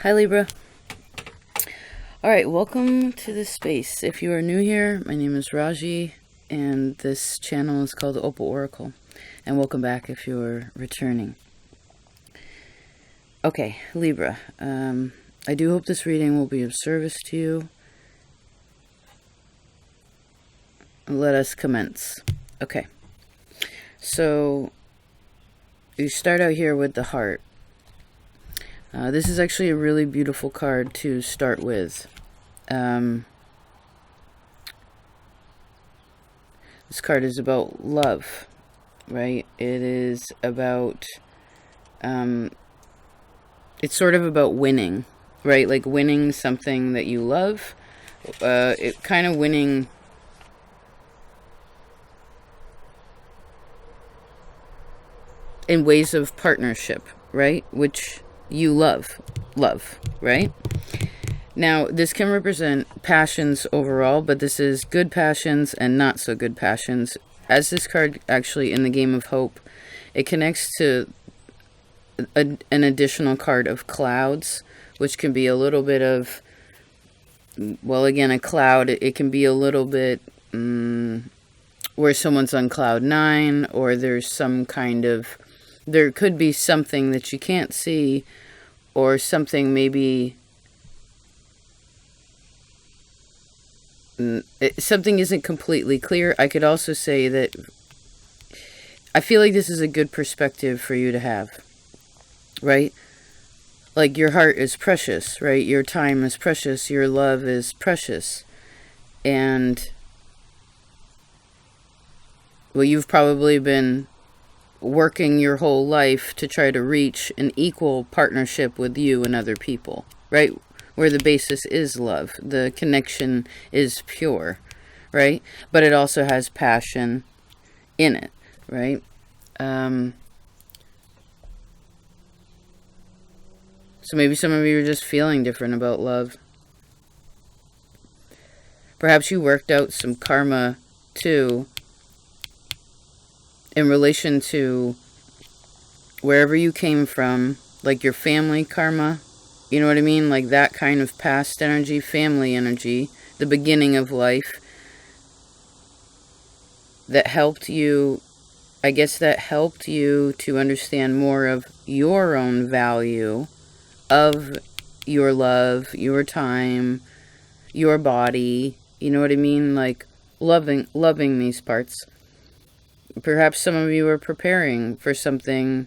Hi Libra. Alright, welcome to this space. If you are new here, my name is Raaji, and this channel is called Opal Oracle. And welcome back if you're returning. Okay, Libra. I do hope this reading will be of service to you. Let us commence. Okay. So, you start out here with the heart. This is actually a really beautiful card to start with. This card is about love, right? It is about, it's sort of about winning, right? Like winning something that you love. It kind of winning in ways of partnership, right? Which you love, right? Now, this can represent passions overall, but this is good passions and not so good passions. As this card actually in the game of hope, it connects to an additional card of clouds, which can be a little bit of, well, again, a cloud. It can be a little bit where someone's on cloud 9, or there's some kind of, there could be something that you can't see, or something maybe something isn't completely clear. I could also say that I feel like this is a good perspective for you to have, right? Like your heart is precious, right? Your time is precious. Your love is precious. And, well, you've probably been working your whole life to try to reach an equal partnership with you and other people, right? Where the basis is love. The connection is pure, right? But it also has passion in it, right? So maybe some of you are just feeling different about love. Perhaps you worked out some karma too, in relation to wherever you came from, like your family karma, you know what I mean? Like that kind of past energy, family energy, the beginning of life, that helped you, I guess that helped you to understand more of your own value, of your love, your time, your body, you know what I mean? Like loving these parts. Perhaps some of you are preparing for something,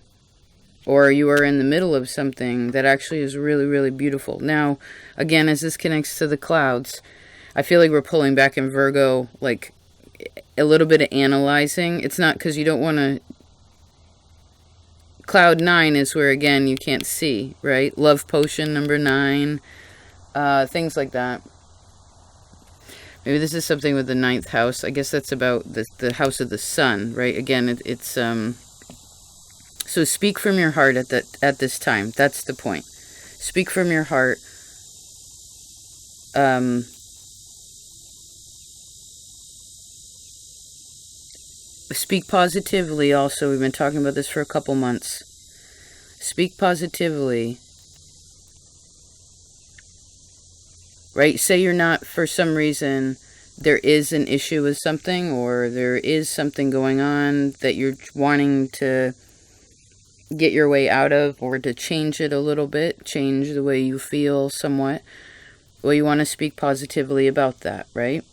or you are in the middle of something that actually is really, really beautiful. Now, again, as this connects to the clouds, I feel like we're pulling back in Virgo, like a little bit of analyzing. It's not because you don't want to. Cloud 9 is where, again, you can't see, right? Love potion number 9, things like that. Maybe this is something with the 9th house. I guess that's about the house of the sun, right? Again, it's so speak from your heart at this time. That's the point. Speak from your heart. Speak positively also. We've been talking about this for a couple months. Speak positively. Right? Say you're not, for some reason, there is an issue with something, or there is something going on that you're wanting to get your way out of, or to change it a little bit, change the way you feel somewhat. Well, you want to speak positively about that, right?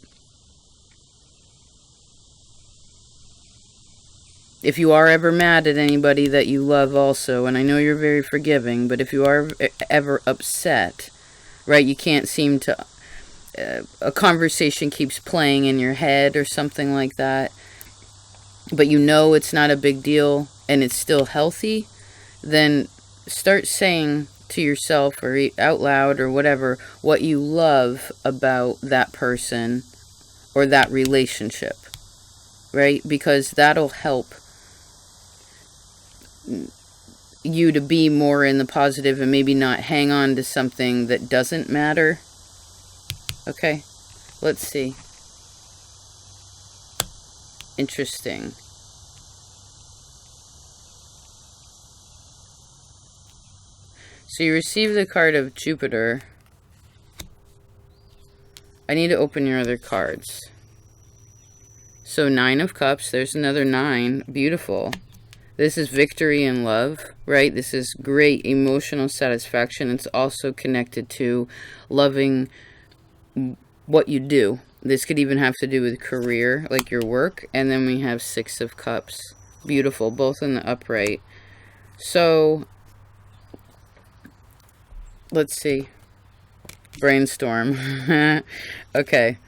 If you are ever mad at anybody that you love also, and I know you're very forgiving, but if you are ever upset, right, you can't seem to, a conversation keeps playing in your head or something like that, but you know it's not a big deal and it's still healthy, then start saying to yourself or out loud or whatever what you love about that person or that relationship, right? Because that'll help you to be more in the positive and maybe not hang on to something that doesn't matter. Okay, let's see. Interesting. So you receive the card of Jupiter. I need to open your other cards. So 9 of Cups. There's another 9. Beautiful. This is victory in love, right? This is great emotional satisfaction. It's also connected to loving what you do. This could even have to do with career, like your work. And then we have 6 of Cups. Beautiful, both in the upright. So, let's see. Brainstorm. Okay.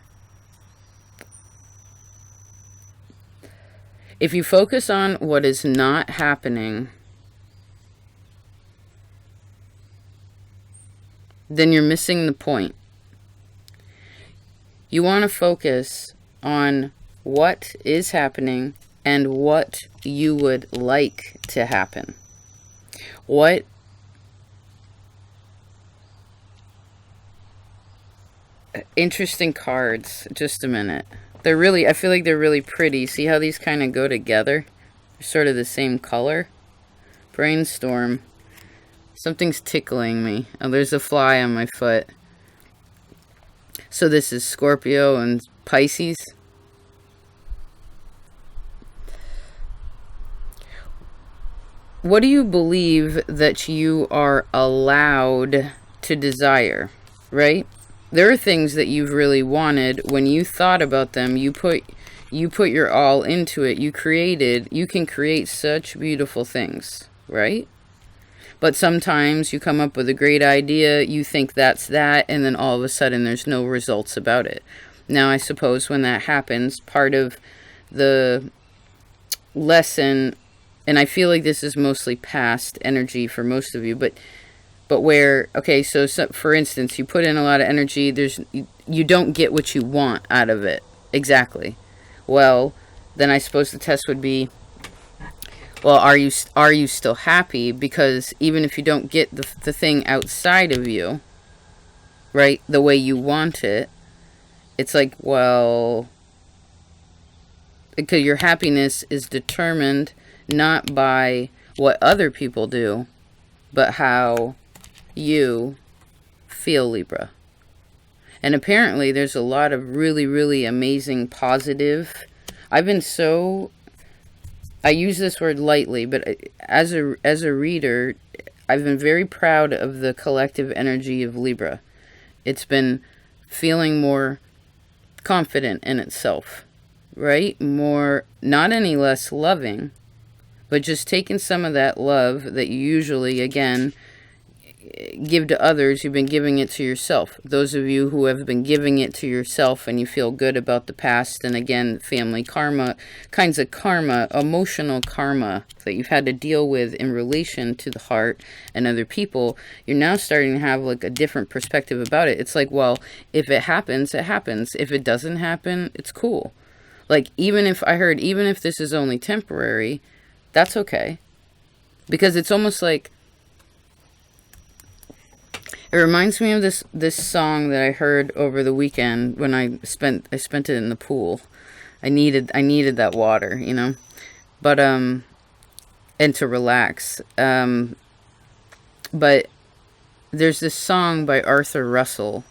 If you focus on what is not happening, then you're missing the point. You want to focus on what is happening and what you would like to happen. What interesting cards. Just a minute. They're really, I feel like they're really pretty. See how these kind of go together? They're sort of the same color. Brainstorm. Something's tickling me. Oh, there's a fly on my foot. So this is Scorpio and Pisces. What do you believe that you are allowed to desire, right? There are things that you've really wanted. When you thought about them, you put your all into it. You can create such beautiful things, right? But sometimes you come up with a great idea, you think that's that, and then all of a sudden there's no results about it. Now, I suppose when that happens, part of the lesson, and I feel like this is mostly past energy for most of you, but where, okay, so for instance, you put in a lot of energy, you don't get what you want out of it. Exactly. Well, then I suppose the test would be, well, are you still happy? Because even if you don't get the thing outside of you, right, the way you want it, it's like, well, because your happiness is determined not by what other people do, but how you feel, Libra. And apparently there's a lot of really, really amazing positive. I use this word lightly, but as a reader, I've been very proud of the collective energy of Libra. It's been feeling more confident in itself, right? More, not any less loving, but just taking some of that love that you usually, again, give to others, you've been giving it to yourself. Those of you who have been giving it to yourself and you feel good about the past, and again, family karma, kinds of karma, emotional karma that you've had to deal with in relation to the heart and other people, you're now starting to have like a different perspective about it. It's like, well, if it happens, it happens. If it doesn't happen, it's cool. Like, even if this is only temporary, that's okay. Because it's almost like, it reminds me of this song that I heard over the weekend when I spent it in the pool. I needed that water, you know, but and to relax. But there's this song by Arthur Russell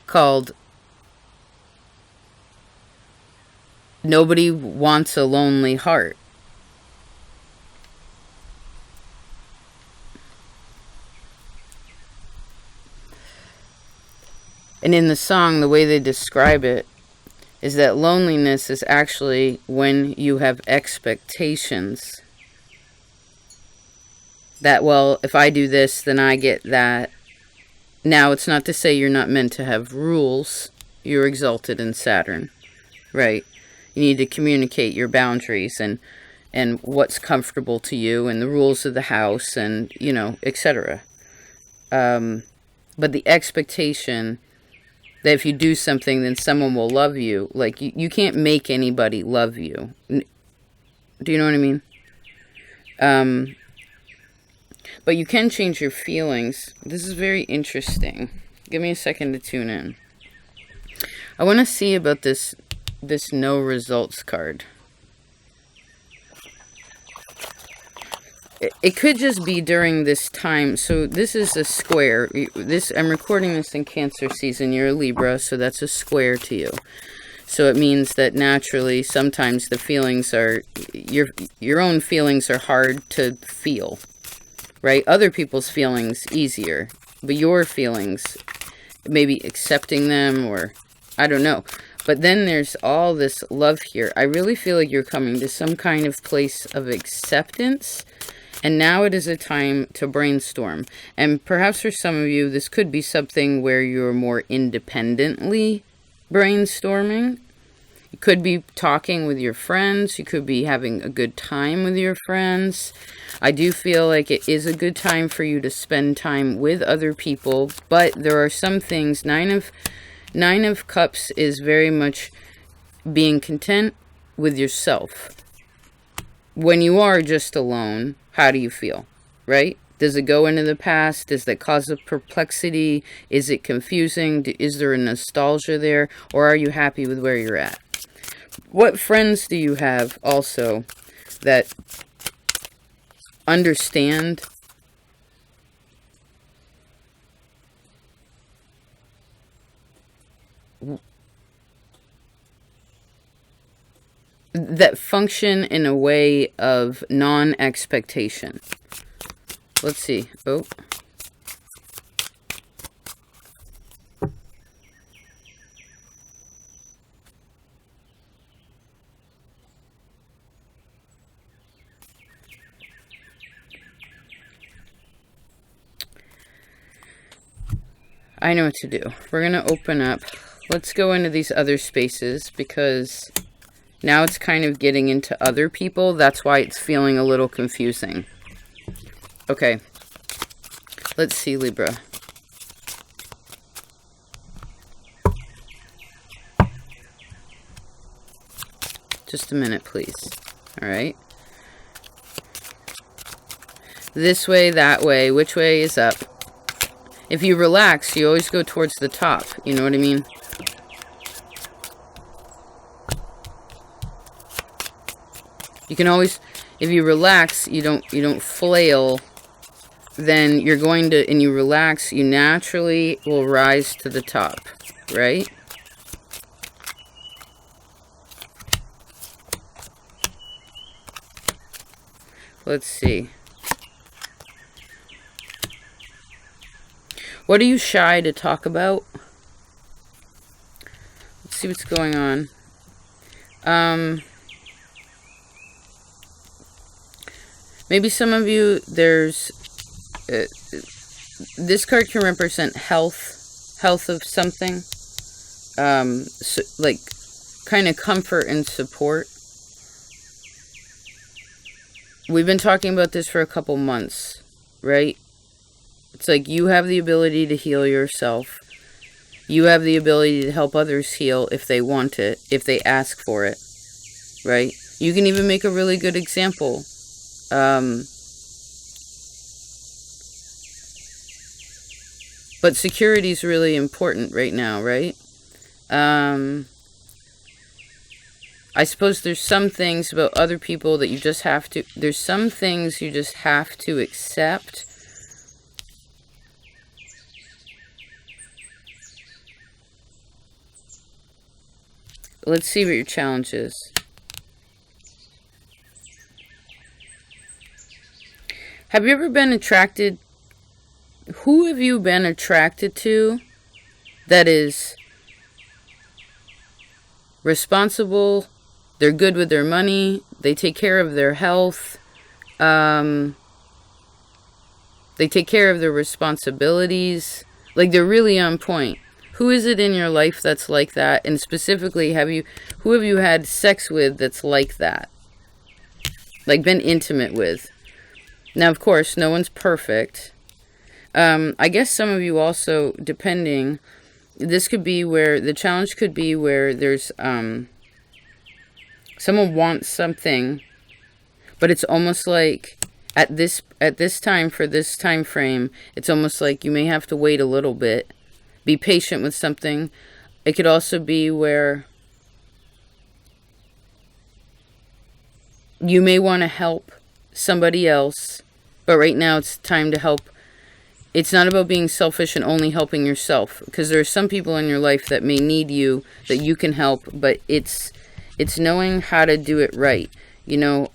called "Nobody Wants a Lonely Heart." And in the song, the way they describe it is that loneliness is actually when you have expectations. That, well, if I do this, then I get that. Now, it's not to say you're not meant to have rules. You're exalted in Saturn, right? You need to communicate your boundaries and what's comfortable to you and the rules of the house and, you know, etc. But the expectation that if you do something, then someone will love you. Like, you can't make anybody love you. Do you know what I mean? But you can change your feelings. This is very interesting. Give me a second to tune in. I want to see about this no results card. it could just be during this time. So this is a square. I'm recording this in Cancer season. You're a Libra, so that's a square to you. So it means that naturally, sometimes the feelings are, your own feelings are hard to feel, right? Other people's feelings easier, but your feelings, maybe accepting them, or I don't know. But then there's all this love here. I really feel like you're coming to some kind of place of acceptance. And now it is a time to brainstorm. And perhaps for some of you, this could be something where you're more independently brainstorming. You could be talking with your friends. You could be having a good time with your friends. I do feel like it is a good time for you to spend time with other people. But there are some things. Nine of Cups is very much being content with yourself. When you are just alone, how do you feel, right? Does it go into the past? Does that cause a perplexity? Is it confusing? Is there a nostalgia there? Or are you happy with where you're at? What friends do you have also that understand that function in a way of non-expectation? Let's see. Oh. I know what to do. We're going to open up. Let's go into these other spaces because now it's kind of getting into other people. That's why it's feeling a little confusing. Okay. Let's see, Libra. Just a minute, please. All right. This way, that way. Which way is up? If you relax, you always go towards the top. You know what I mean? You can always, if you relax, you don't flail, then you're going to, and you relax, you naturally will rise to the top, right? Let's see. What are you shy to talk about? Let's see what's going on. Maybe some of you, there's... this card can represent health of something. So, like, kind of comfort and support. We've been talking about this for a couple months, right? It's like you have the ability to heal yourself. You have the ability to help others heal if they want it, if they ask for it, right? You can even make a really good example. But security is really important right now, right? I suppose there's some things about other people that you just have to... There's some things you just have to accept. Let's see what your challenge is. Have you ever been attracted... Who have you been attracted to that is responsible? They're good with their money. They take care of their health. They take care of their responsibilities. Like, they're really on point. Who is it in your life that's like that? And specifically, who have you had sex with that's like that? Like, been intimate with? Now, of course, no one's perfect. I guess some of you also, depending, this could be where, the challenge could be where there's, someone wants something, but it's almost like, at this time, for this time frame, it's almost like you may have to wait a little bit. Be patient with something. It could also be where you may want to help somebody else But right now it's time to help. It's not about being selfish and only helping yourself, because there are some people in your life that may need you, that you can help, but it's knowing how to do it right. You know,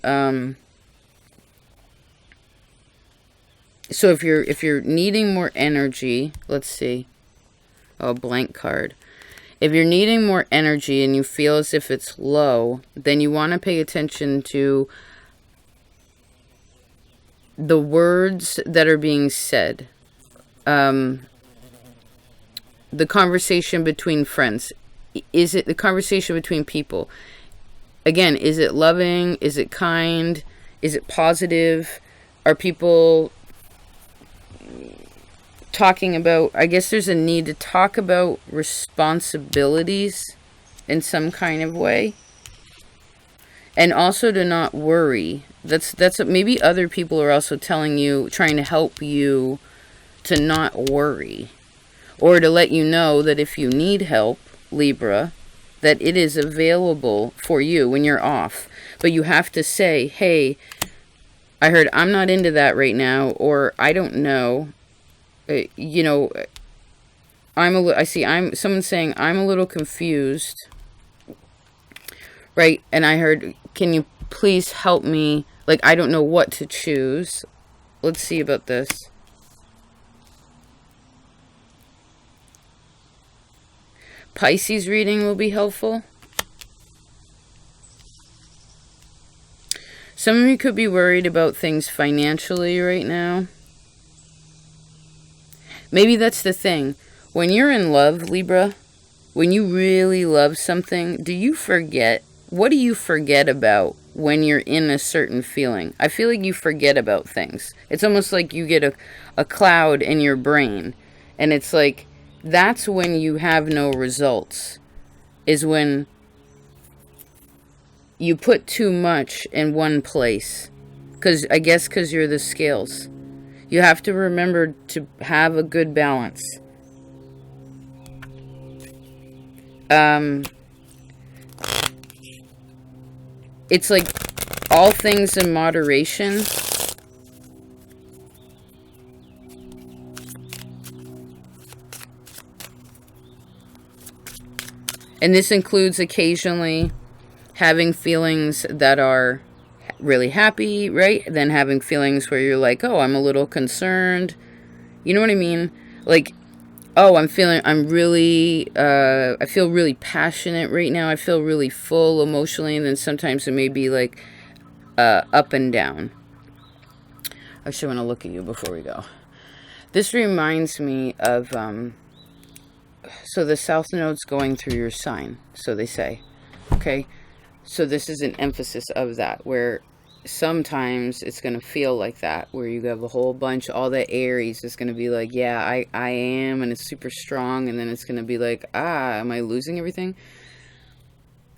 so if you're needing more energy, let's see. Oh, blank card. If you're needing more energy and you feel as if it's low, then you want to pay attention to the words that are being said. The conversation between friends. Is it the conversation between people? Again, is it loving? Is it kind? Is it positive? Are people talking about, I guess there's a need to talk about responsibilities in some kind of way, and also to not worry. That's maybe other people are also telling you, trying to help you to not worry, or to let you know that if you need help, Libra, that it is available for you when you're off. But you have to say, hey, I heard I'm not into that right now, or I don't know. You know, someone's saying I'm a little confused, right? And I heard, can you please help me? Like, I don't know what to choose. Let's see about this. Pisces reading will be helpful. Some of you could be worried about things financially right now. Maybe that's the thing. When you're in love, Libra, when you really love something, what do you forget about when you're in a certain feeling? I feel like you forget about things. It's almost like you get a cloud in your brain. And it's like, that's when you have no results. Is when you put too much in one place. I guess because you're the scales. You have to remember to have a good balance. It's like all things in moderation. And this includes occasionally having feelings that are really happy, right? Then having feelings where you're like, oh, I'm a little concerned. You know what I mean? Like, oh, I feel really passionate right now. I feel really full emotionally. And then sometimes it may be like up and down. I actually want to look at you before we go. This reminds me of, so the South Node's going through your sign. So they say, okay? So this is an emphasis of that, where sometimes it's going to feel like that, where you have a whole bunch, all the Aries is going to be like, yeah, I am, and it's super strong, and then it's going to be like, am I losing everything?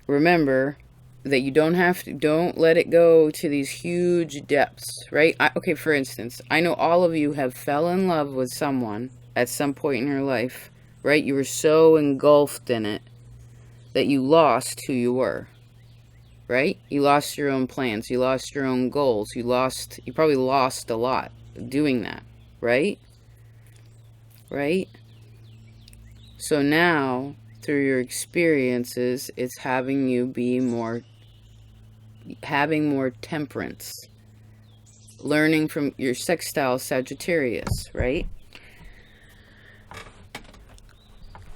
Remember that you don't let it go to these huge depths, right? Okay, for instance, I know all of you have fell in love with someone at some point in your life, right? You were so engulfed in it that you lost who you were. Right? You lost your own plans. You lost your own goals. You probably lost a lot doing that. Right? Right? So now, through your experiences, it's having more temperance. Learning from your sextile Sagittarius, right?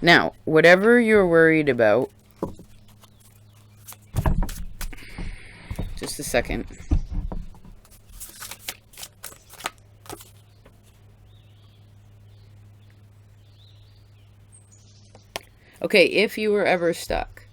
Now, whatever you're worried about, just a second. Okay, if you were ever stuck.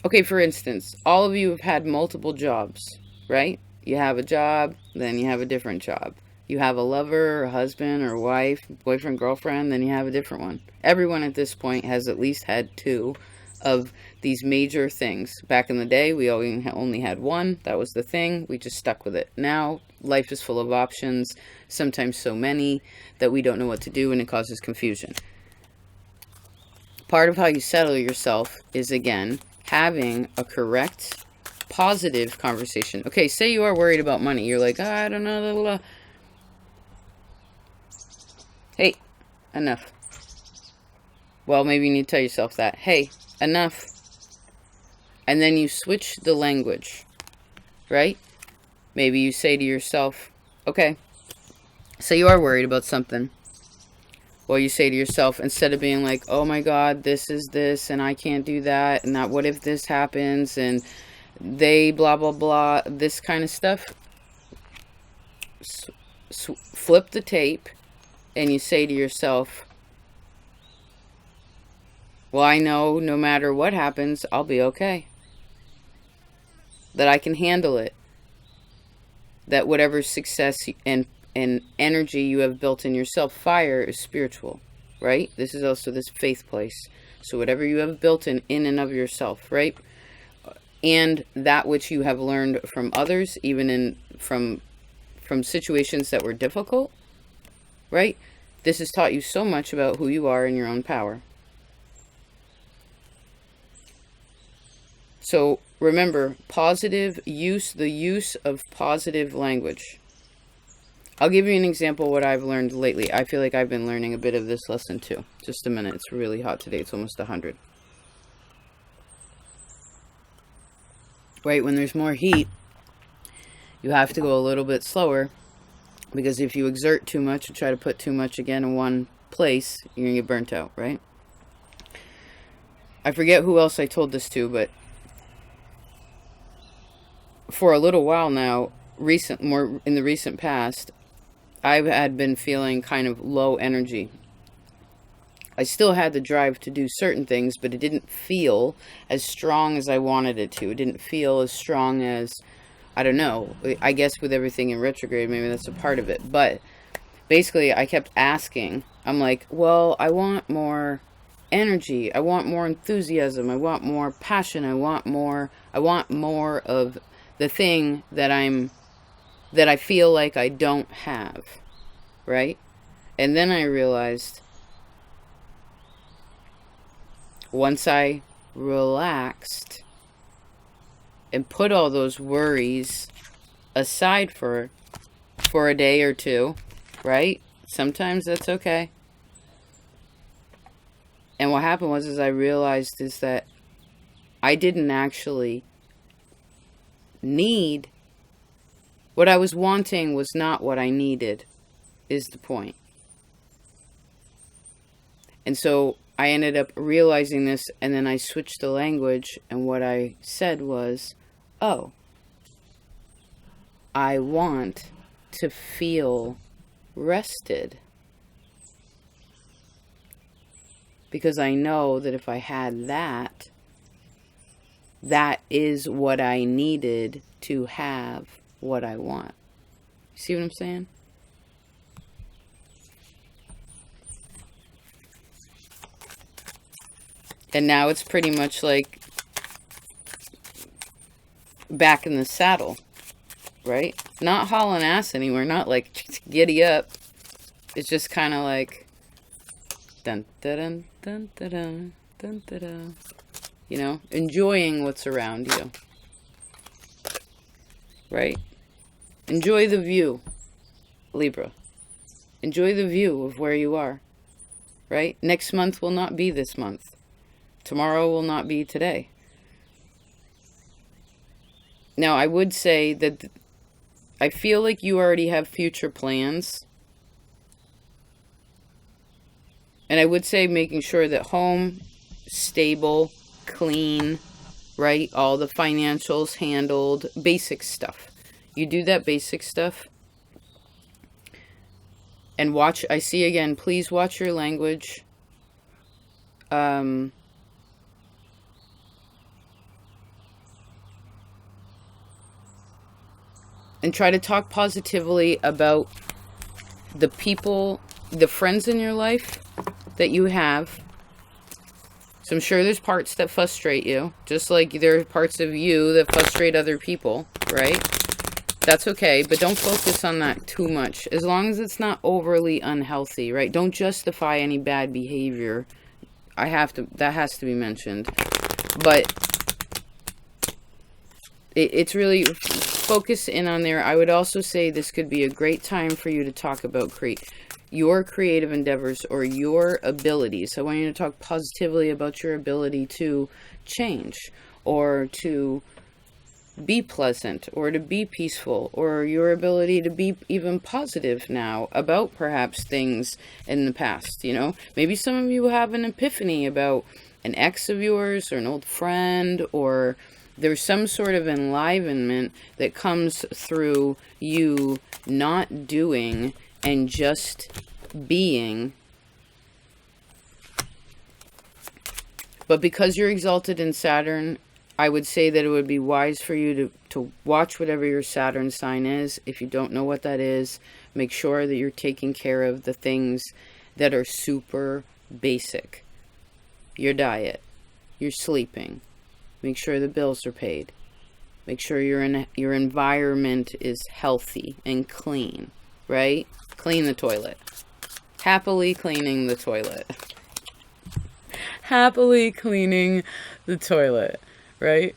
Okay, for instance, all of you have had multiple jobs, right? You have a job, then you have a different job. You have a lover, a husband, or wife, boyfriend, girlfriend, then you have a different one. Everyone at this point has at least had two of these major things. Back in the day, we only had one. That was the thing. We just stuck with it. Now, life is full of options, sometimes so many that we don't know what to do, and it causes confusion. Part of how you settle yourself is, again, having a correct positive conversation. Okay, say you are worried about money. You're like, "Ah, I don't know. Blah, blah, blah." Hey, enough. Well, maybe you need to tell yourself that. Hey, enough. And then you switch the language, right? Maybe you say to yourself, okay, so you are worried about something. Well, you say to yourself, instead of being like, oh my God, this is this, and I can't do that, and that, what if this happens, and they blah, blah, blah, this kind of stuff, flip the tape, and you say to yourself, well, I know no matter what happens, I'll be okay. That I can handle it. That whatever success and energy you have built in yourself, fire is spiritual, right? This is also this faith place. So whatever you have built in and of yourself, right? And that which you have learned from others, even from situations that were difficult, right? This has taught you so much about who you are in your own power. So remember, the use of positive language. I'll give you an example of what I've learned lately. I feel like I've been learning a bit of this lesson too. Just a minute. It's really hot today. It's almost 100. Right, when there's more heat, you have to go a little bit slower, because if you exert too much and try to put too much again in one place, you're going to get burnt out, right? I forget who else I told this to, but for a little while now, more in the recent past, I had been feeling kind of low energy. I still had the drive to do certain things, but it didn't feel as strong as I wanted it to. It didn't feel as strong as, I don't know, I guess with everything in retrograde, maybe that's a part of it. But basically, I kept asking. I'm like, well, I want more energy. I want more enthusiasm. I want more passion. I want more of the thing that I feel like I don't have, right? And then I realized, once I relaxed and put all those worries aside for a day or two, right? Sometimes that's okay. And what happened was I realized is that I didn't actually need. What I was wanting was not what I needed, is the point. And so I ended up realizing this, and then I switched the language, and what I said was, oh, I want to feel rested. Because I know that if I had that, that is what I needed to have what I want. You see what I'm saying? And now it's pretty much like back in the saddle, right? Not hauling ass anywhere, not like giddy up. It's just kind of like dun dun dun dun dun dun dun dun. You know, enjoying what's around you. Right? Enjoy the view, Libra. Enjoy the view of where you are. Right? Next month will not be this month. Tomorrow will not be today. Now, I would say that I feel like you already have future plans. And I would say making sure that home, stable, clean, right? All the financials handled, basic stuff. You do that basic stuff. And watch, I see again, please watch your language. And try to talk positively about the people, the friends in your life that you have. So I'm sure there's parts that frustrate you, just like there are parts of you that frustrate other people, right? That's okay, but don't focus on that too much, as long as it's not overly unhealthy, right? Don't justify any bad behavior. That has to be mentioned. But it's really focus in on there. I would also say this could be a great time for you to talk about your creative endeavors or your abilities. So I want you to talk positively about your ability to change, or to be pleasant, or to be peaceful, or your ability to be even positive now about perhaps things in the past. You know, maybe some of you have an epiphany about an ex of yours or an old friend, or there's some sort of enlivenment that comes through you not doing and just being. But because you're exalted in Saturn, I would say that it would be wise for you to watch whatever your Saturn sign is. If you don't know what that is, make sure that you're taking care of the things that are super basic. Your diet, your sleeping. Make sure the bills are paid. Make sure your environment is healthy and clean, right? Clean the toilet. Happily cleaning the toilet. Happily cleaning the toilet. Right?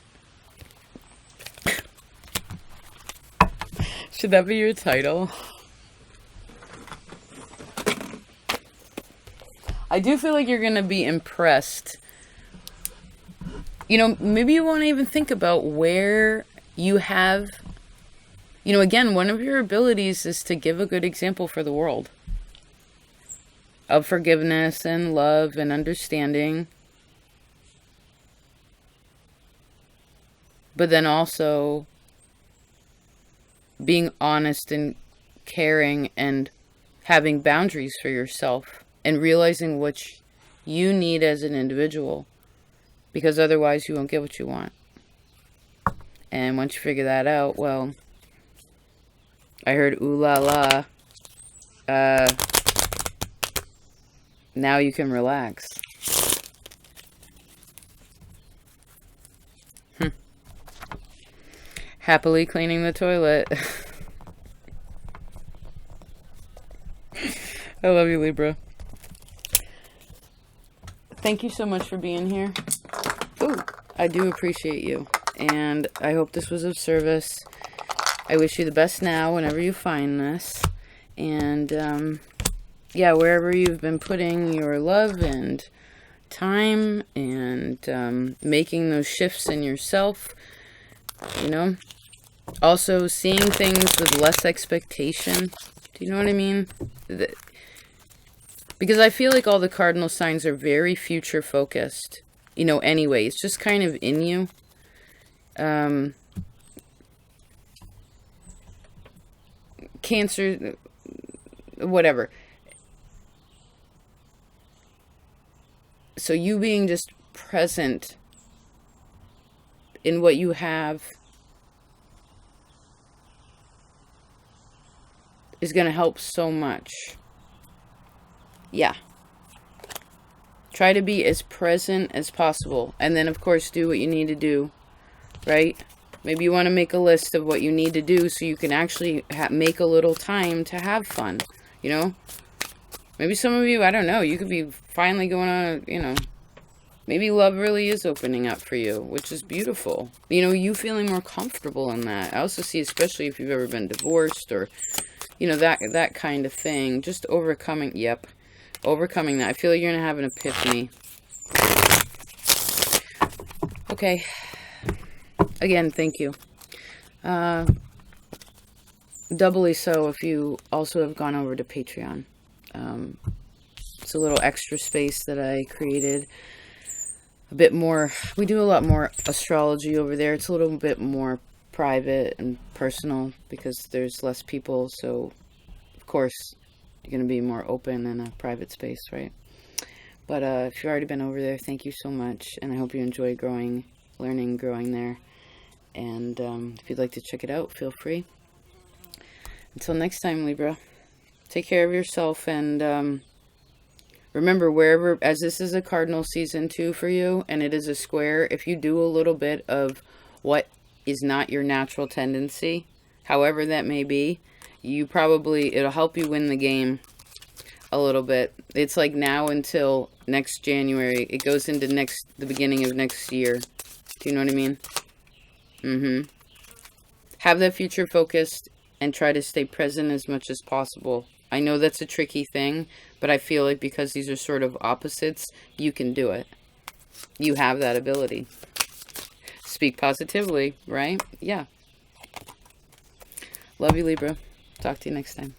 Should that be your title? I do feel like you're going to be impressed. You know, maybe you won't even think about where you have, you know, again, one of your abilities is to give a good example for the world of forgiveness and love and understanding. But then also being honest and caring and having boundaries for yourself and realizing what you need as an individual, because otherwise you won't get what you want. And once you figure that out, well, I heard ooh la la, now you can relax. Happily cleaning the toilet. I love you, Libra. Thank you so much for being here. Ooh, I do appreciate you. And I hope this was of service. I wish you the best now whenever you find this. And, yeah, wherever you've been putting your love and time and making those shifts in yourself, you know, also seeing things with less expectation. Do you know what I mean? Because I feel like all the cardinal signs are very future focused, you know, anyway. It's just kind of in you. Cancer, whatever. So you being just present in what you have is going to help so much. Yeah. Try to be as present as possible. And then, of course, do what you need to do. Right? Maybe you want to make a list of what you need to do so you can actually make a little time to have fun. You know? Maybe some of you, I don't know, you could be finally going on, you know, maybe love really is opening up for you, which is beautiful. You know, you feeling more comfortable in that. I also see, especially if you've ever been divorced or, you know, that kind of thing. Just overcoming, overcoming that. I feel like you're going to have an epiphany. Okay. Again, thank you. Doubly so if you also have gone over to Patreon. It's a little extra space that I created. A bit more, we do a lot more astrology over there. It's a little bit more private and personal because there's less people. So, of course, you're going to be more open in a private space, right? But if you've already been over there, thank you so much. And I hope you enjoy learning, growing there. And if you'd like to check it out, feel free. Until next time, Libra, take care of yourself. And remember, wherever, as this is a cardinal season too for you, and it is a square, if you do a little bit of what is not your natural tendency, however that may be, it'll help you win the game a little bit. It's like now until next January. It goes into the beginning of next year. Do you know what I mean? Have that future focused and try to stay present as much as possible. I know that's a tricky thing, but I feel like because these are sort of opposites, you can do it. You have that ability. Speak positively, right? Yeah. Love you, Libra. Talk to you next time.